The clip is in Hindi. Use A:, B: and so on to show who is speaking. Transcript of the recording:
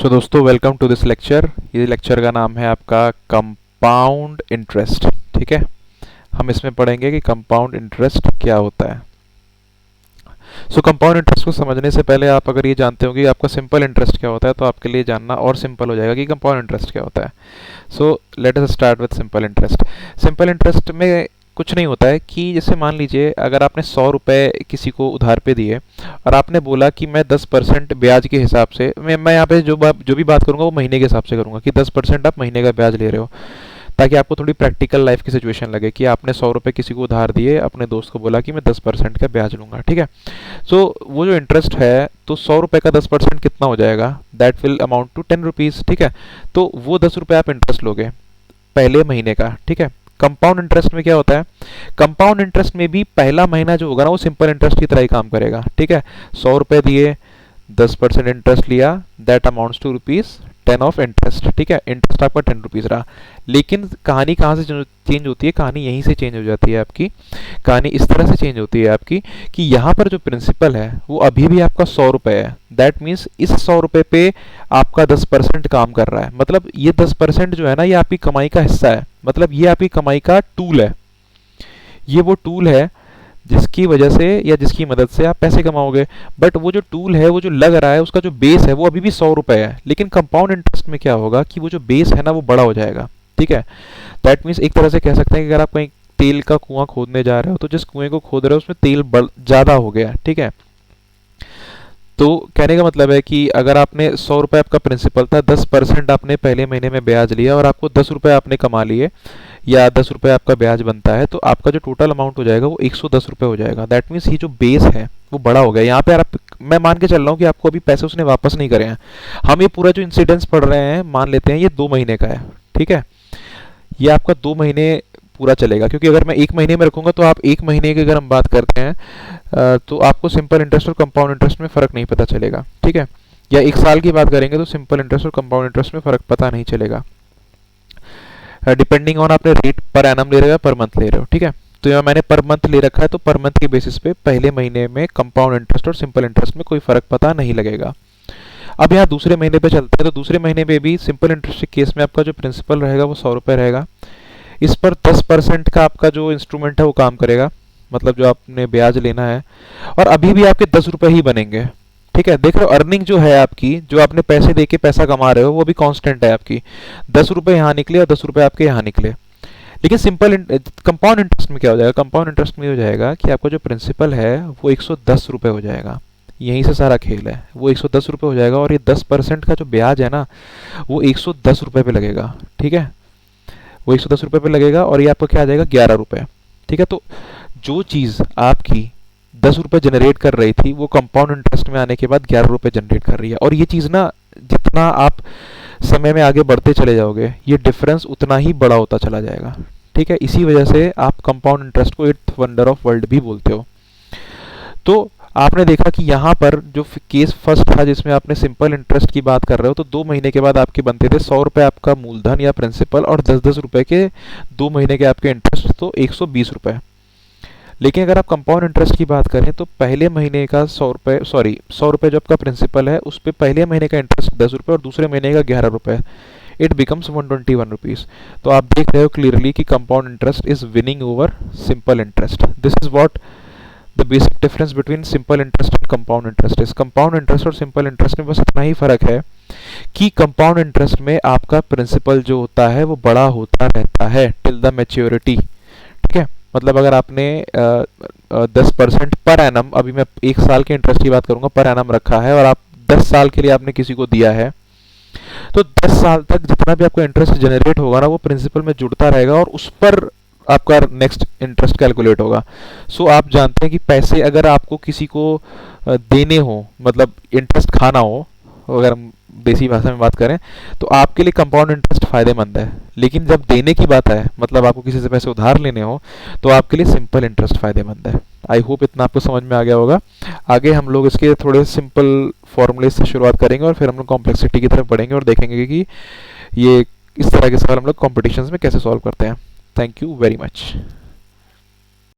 A: सो दोस्तों, वेलकम टू दिस लेक्चर। ये लेक्चर का नाम है आपका कंपाउंड इंटरेस्ट। ठीक है, हम इसमें पढ़ेंगे कि कंपाउंड इंटरेस्ट क्या होता है। सो कंपाउंड इंटरेस्ट को समझने से पहले आप अगर ये जानते हो कि आपका सिंपल इंटरेस्ट क्या होता है, तो आपके लिए जानना और सिंपल हो जाएगा कि कंपाउंड इंटरेस्ट क्या होता है। So let us start with simple interest. Simple interest में कुछ नहीं होता है कि जैसे मान लीजिए अगर आपने 100 रुपये किसी को उधार पे दिए और आपने बोला कि मैं 10% ब्याज के हिसाब से, मैं यहाँ पे जो भी बात करूँगा वो महीने के हिसाब से करूँगा कि 10% आप महीने का ब्याज ले रहे हो, ताकि आपको थोड़ी प्रैक्टिकल लाइफ की सिचुएशन लगे कि आपने 100 रुपये किसी को उधार दिए, अपने दोस्त को बोला कि मैं 10% का ब्याज लूंगा। ठीक है, सो वो जो इंटरेस्ट है, तो 100 रुपये का 10% कितना हो जाएगा, that will amount to 10 rupees. ठीक है, तो वो 10 रुपये आप इंटरेस्ट लोगे पहले महीने का। ठीक है, कंपाउंड इंटरेस्ट में क्या होता है, कंपाउंड इंटरेस्ट में भी पहला महीना जो होगा ना वो सिंपल इंटरेस्ट की तरह ही काम करेगा। ठीक है, 100 रुपये दिए, 10% इंटरेस्ट लिया, that amounts to ₹10 of interest. ठीक है, इंटरेस्ट आपका 10 रुपीज़ रहा। लेकिन कहानी कहाँ से चेंज होती है, कहानी यहीं से चेंज हो जाती है आपकी। कहानी इस तरह से चेंज होती है आपकी कि यहाँ पर जो प्रिंसिपल है वो अभी भी आपका 100 रुपये है। दैट मीन्स इस 100 रुपये पे आपका 10% काम कर रहा है। मतलब ये 10% जो है ना, ये आपकी कमाई का हिस्सा है। मतलब ये आपकी कमाई का टूल है। ये वो टूल है जिसकी वजह से या जिसकी मदद से आप पैसे कमाओगे। बट वो जो टूल है, वो जो लग रहा है, उसका जो बेस है वो अभी भी 100 रुपये है। लेकिन कंपाउंड इंटरेस्ट में क्या होगा कि वो जो बेस है ना वो बड़ा हो जाएगा। ठीक है, दैट मीन्स एक तरह से कह सकते हैं कि अगर आप कहीं तेल का कुआं खोदने जा रहे हो, तो जिस कुएं को खोद रहे हो उसमें तेल ज़्यादा हो गया। ठीक है, तो कहने का मतलब है कि अगर आपने 100 रुपये आपका प्रिंसिपल था, 10% आपने पहले महीने में ब्याज लिया और आपको 10 रुपये आपने कमा लिए, या 10 रुपये आपका ब्याज बनता है, तो आपका जो टोटल अमाउंट हो जाएगा वो 110 रुपये हो जाएगा। दैट मीन्स ये जो बेस है वो बड़ा हो गया। यहाँ पे आप, मैं मान के चल रहा हूँ कि आपको अभी पैसे उसने वापस नहीं करे हैं। हम ये पूरा जो इंसिडेंस पढ़ रहे हैं, मान लेते हैं ये 2 महीने का है। ठीक है, ये आपका 2 महीने पूरा चलेगा, क्योंकि अगर मैं 1 महीने में रखूंगा तो आप 1 महीने की अगर हम बात करते हैं तो आपको सिंपल इंटरेस्ट और कंपाउंड इंटरेस्ट में फ़र्क नहीं पता चलेगा। ठीक है, या 1 साल की बात करेंगे तो सिंपल इंटरेस्ट और कंपाउंड इंटरेस्ट में फ़र्क पता नहीं चलेगा, डिपेंडिंग ऑन आपने रेट पर एनम ले रहे हो या पर मंथ ले रहे हो। ठीक है, तो यहाँ मैंने पर मंथ ले रखा है, तो पर मंथ के बेसिस पे पहले महीने में कंपाउंड इंटरेस्ट और सिंपल इंटरेस्ट में कोई फ़र्क पता नहीं लगेगा। अब यहाँ दूसरे महीने पे चलते हैं, तो दूसरे महीने में भी सिंपल इंटरेस्ट के केस में आपका जो प्रिंसिपल रहेगा वो 100 रुपये रहेगा। इस पर 10% का आपका जो इंस्ट्रूमेंट है वो काम करेगा, मतलब जो आपने ब्याज लेना है, और अभी भी आपके 10 रुपये ही बनेंगे। ठीक है, देख रहे हो अर्निंग जो है आपकी, जो आपने पैसे दे के पैसा कमा रहे हो वो भी कांस्टेंट है आपकी। 10 रुपये यहाँ निकले और 10 रुपये आपके यहाँ निकले। लेकिन सिंपल कंपाउंड इंटरेस्ट में क्या हो जाएगा, कंपाउंड इंटरेस्ट में हो जाएगा कि आपका जो प्रिंसिपल है वो 110 रुपये हो जाएगा। यहीं से सारा खेल है, वो 110 रुपये हो जाएगा, और ये 10% का जो ब्याज है ना वो 110 रुपये पे लगेगा। ठीक है, वो 110 रुपये पे लगेगा, और ये आपको क्या आ जाएगा, 11 रुपये। ठीक है, तो जो चीज़ आपकी 10 रुपये जनरेट कर रही थी वो कंपाउंड इंटरेस्ट में आने के बाद 11 रुपये जनरेट कर रही है। और ये चीज़ ना, जितना आप समय में आगे बढ़ते चले जाओगे, ये डिफरेंस उतना ही बड़ा होता चला जाएगा। ठीक है, इसी वजह से आप कंपाउंड इंटरेस्ट को 8th वंडर ऑफ वर्ल्ड भी बोलते हो। तो आपने देखा कि यहाँ पर जो केस फर्स्ट था जिसमें आपने सिंपल इंटरेस्ट की बात कर रहे हो, तो 2 महीने के बाद आपके बनते थे 100 रुपये आपका मूलधन या प्रिंसिपल, और 10-10 रुपये के 2 महीने के आपके इंटरेस्ट, तो 120 रुपये। लेकिन अगर आप कंपाउंड इंटरेस्ट की बात करें तो पहले महीने का 100 रुपये जो आपका प्रिंसिपल है उस पर पहले महीने का इंटरेस्ट 10 रुपये और दूसरे महीने का 11 रुपये, इट बिकम्स 121 रुपीज़। तो आप देख रहे हो क्लियरली कि compound interest is winning over simple interest. This is what the basic difference between simple interest and compound interest is. Compound interest और सिंपल इंटरेस्ट में बस इतना ही फर्क है कि कंपाउंड इंटरेस्ट में आपका प्रिंसिपल जो होता है वो बड़ा होता रहता है टिल द मैच्योरिटी। ठीक है, मतलब अगर आपने 10% पर एनम, अभी मैं 1 साल के इंटरेस्ट की बात करूंगा, पर एनम रखा है, और आप 10 साल के लिए आपने किसी को दिया है, तो 10 साल तक जितना भी आपको इंटरेस्ट जनरेट होगा ना वो प्रिंसिपल में जुड़ता रहेगा, और उस पर आपका नेक्स्ट इंटरेस्ट कैलकुलेट होगा। सो आप जानते हैं कि पैसे अगर आपको किसी को देने हो, मतलब इंटरेस्ट खाना हो, अगर हम देसी भाषा में बात करें, तो आपके लिए कंपाउंड इंटरेस्ट फायदेमंद है। लेकिन जब देने की बात है, मतलब आपको किसी से पैसे उधार लेने हो, तो आपके लिए सिंपल इंटरेस्ट फायदेमंद है। आई होप इतना आपको समझ में आ गया होगा। आगे हम लोग इसके थोड़े सिंपल फॉर्मूले से शुरुआत करेंगे, और फिर हम लोग कॉम्प्लेक्सिटी की तरफ बढ़ेंगे और देखेंगे कि ये इस तरह के सवाल हम लोग कॉम्पिटिशन्स में कैसे सॉल्व करते हैं। Thank you very much.